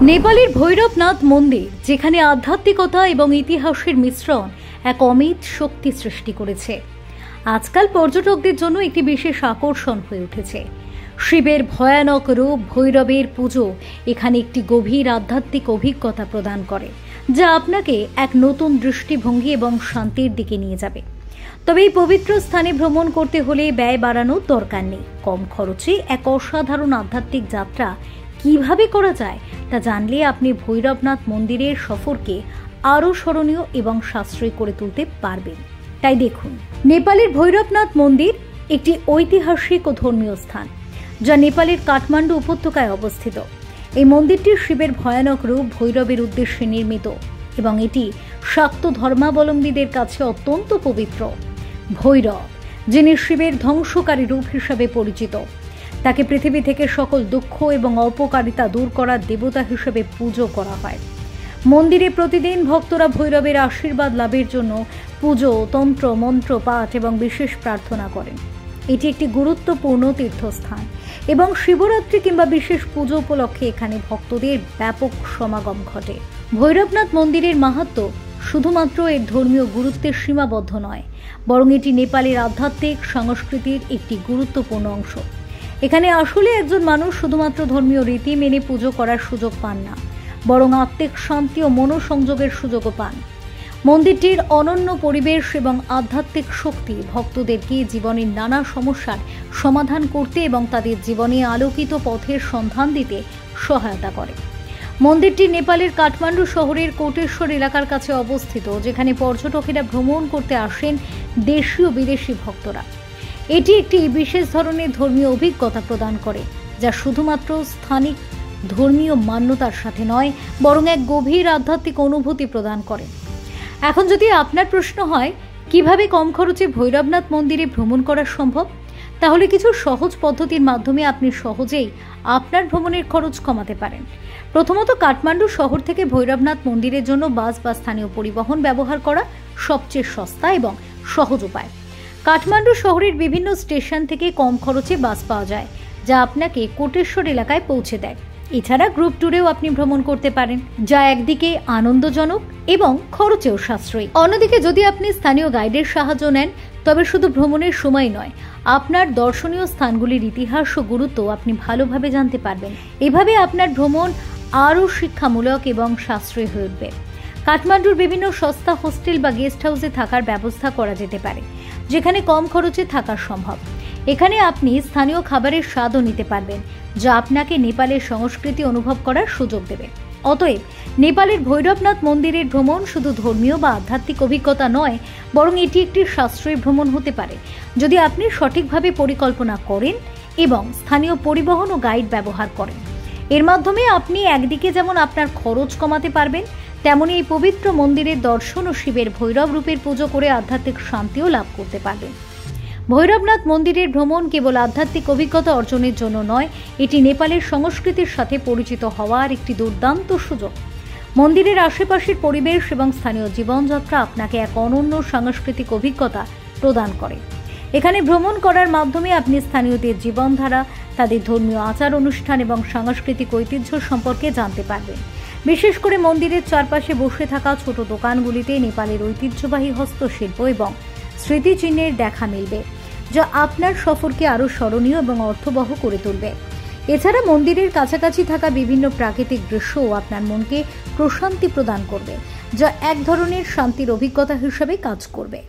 নেপালের ভৈরবনাথ মন্দির, যেখানে আধ্যাত্মিকতা এবং ইতিহাসের মিশ্রণ এক অমিত শক্তি সৃষ্টি করেছে, আজকাল পর্যটকদের জন্য একটি বিশেষ আকর্ষণ হয়ে উঠেছে। শিবের ভয়ানক রূপ ভৈরবের পুজো এখানে একটি গভীর আধ্যাত্মিক অভিজ্ঞতা প্রদান করে, যা আপনাকে এক নতুন দৃষ্টিভঙ্গি এবং শান্তির দিকে নিয়ে যাবে। তবে এই পবিত্র স্থানে ভ্রমণ করতে হলে ব্যয় বাড়ানোর দরকার নেই। কম খরচে এক অসাধারণ আধ্যাত্মিক যাত্রা কিভাবে করা যায় তা জানলে আপনি ভৈরবনাথ মন্দিরের সফরকে আরও স্মরণীয় এবং সাশ্রয়ী করে তুলতে পারবেন। তাই দেখুন, নেপালের ভৈরবনাথ মন্দির একটি ঐতিহাসিক ও ধর্মীয় স্থান, যা নেপালের কাঠমান্ডু উপত্যকায় অবস্থিত। এই মন্দিরটি শিবের ভয়ানক রূপ ভৈরবের উদ্দেশ্যে নির্মিত এবং এটি শাক্ত ধর্মাবলম্বীদের কাছে অত্যন্ত পবিত্র। ভৈরব, যিনি শিবের ধ্বংসকারী রূপ হিসাবে পরিচিত, তাকে পৃথিবী থেকে সকল দুঃখ এবং অপকারিতা দূর করার দেবতা হিসেবে পুজো করা হয়। মন্দিরে প্রতিদিন ভক্তরা ভৈরবের আশীর্বাদ লাভের জন্য পুজো, তন্ত্র, মন্ত্র পাঠ এবং বিশেষ প্রার্থনা করেন। এটি একটি গুরুত্বপূর্ণ তীর্থস্থান এবং শিবরাত্রি কিংবা বিশেষ পুজো উপলক্ষে এখানে ভক্তদের ব্যাপক সমাগম ঘটে। ভৈরবনাথ মন্দিরের মাহাত্ম্য শুধুমাত্র এর ধর্মীয় গুরুত্বের সীমাবদ্ধ নয়, বরং এটি নেপালের আধ্যাত্মিক সংস্কৃতির একটি গুরুত্বপূর্ণ অংশ। এখানে আসলে একজন মানুষ শুধুমাত্র ধর্মীয় রীতি মেনে পুজো করার সুযোগ পান না, বরং আত্মিক শান্তি ও মনোসংযোগের সুযোগও পান। মন্দিরটির অনন্য পরিবেশ এবং আধ্যাত্মিক শক্তি ভক্তদেরকে জীবনের নানা সমস্যার সমাধান করতে এবং তাদের জীবনে আলোকিত পথের সন্ধান দিতে সহায়তা করে। মন্দিরটি নেপালের কাঠমান্ডু শহরের কোটেশ্বর এলাকার কাছে অবস্থিত, যেখানে পর্যটকেরা ভ্রমণ করতে আসেন দেশীয় বিদেশি ভক্তরা। এটি একটি বিশেষ ধরনের ধর্মীয় অভিজ্ঞতা প্রদান করে, যা শুধুমাত্র স্থানিক ধর্মীয় মান্যতার সাথে নয়, বরং এক গভীর আধ্যাত্মিক অনুভূতি প্রদান করে। এখন যদি আপনার প্রশ্ন হয় কিভাবে কম খরচে ভৈরবনাথ মন্দিরে ভ্রমণ করা সম্ভব, তাহলে কিছু সহজ পদ্ধতির মাধ্যমে আপনি সহজেই আপনার ভ্রমণের খরচ কমাতে পারেন। প্রথমত, কাঠমান্ডু শহর থেকে ভৈরবনাথ মন্দিরের জন্য বাস বা স্থানীয় পরিবহন ব্যবহার করা সবচেয়ে সস্তা এবং সহজ উপায়। কাঠমান্ডু শহরের বিভিন্ন স্টেশন থেকে কম খরচে বাস পাওয়া যায়, যা আপনাকে কোটেশ্বর এলাকায় পৌঁছে দেয়। এছাড়া গ্রুপ ট্যুরেও আপনি ভ্রমণ করতে পারেন, যা একদিকে আনন্দজনক এবং খরচেও সাশ্রয়ী। অন্যদিকে যদি আপনি স্থানীয় গাইডের সাহায্য নেন, তবে শুধু ভ্রমণের সময় নয়, আপনার দর্শনীয় স্থানগুলির ইতিহাস ও গুরুত্ব আপনি ভালোভাবে জানতে পারবেন। এভাবে আপনার ভ্রমণ আরও শিক্ষামূলক এবং সাশ্রয়ী হয়ে উঠবে। কাঠমান্ডুর বিভিন্ন সস্তা হোস্টেল বা গেস্ট হাউসে থাকার ব্যবস্থা করা যেতে পারে, যেখানে কম খরচে থাকা সম্ভব। এখানে আপনি স্থানীয় খাবারের স্বাদও নিতে পারবেন, যা আপনাকে নেপালের সংস্কৃতি অনুভব করার সুযোগ দেবে। অতএব নেপালের ভৈরবনাথ মন্দিরের ভ্রমণ শুধু ধর্মীয় বা আধ্যাত্মিক অভিজ্ঞতা নয়, বরং এটি একটি সাশ্রয়ী ভ্রমণ হতে পারে যদি আপনি সঠিকভাবে পরিকল্পনা করেন এবং স্থানীয় পরিবহন ও গাইড ব্যবহার করেন। এর মাধ্যমে আপনি একদিকে যেমন আপনার খরচ কমাতে পারবেন, তেমনি এই পবিত্র মন্দিরের দর্শন ও শিবের ভৈরব রূপের পুজো করে আধ্যাত্মিক শান্তিও লাভ করতে পারবেন। ভৈরবনাথ মন্দিরের ভ্রমণ কেবল আধ্যাত্মিক অভিজ্ঞতা অর্জনের জন্য নয়, এটি নেপালের সংস্কৃতির সাথে পরিচিত হওয়ার একটি দুর্দান্ত সুযোগ। মন্দিরের আশেপাশের পরিবেশ এবং স্থানীয় জীবনযাত্রা আপনাকে এক অনন্য সাংস্কৃতিক অভিজ্ঞতা প্রদান করে। এখানে ভ্রমণ করার মাধ্যমে আপনি স্থানীয়দের জীবনধারা, তাদের ধর্মীয় আচার অনুষ্ঠান এবং সাংস্কৃতিক ঐতিহ্য সম্পর্কে জানতে পারবেন। বিশেষ করে মন্দিরের চারপাশে বসে থাকা ছোট দোকানগুলিতে নেপালের ঐতিহ্যবাহী হস্তশিল্প এবং স্মৃতিচিহ্নের দেখা মিলবে, যা আপনার সফরকে আরও স্মরণীয় এবং অর্থবহ করে তুলবে। এছাড়া মন্দিরের কাছাকাছি থাকা বিভিন্ন প্রাকৃতিক দৃশ্যও আপনার মনকে প্রশান্তি প্রদান করবে, যা এক ধরনের শান্তির অভিজ্ঞতা হিসেবে কাজ করবে।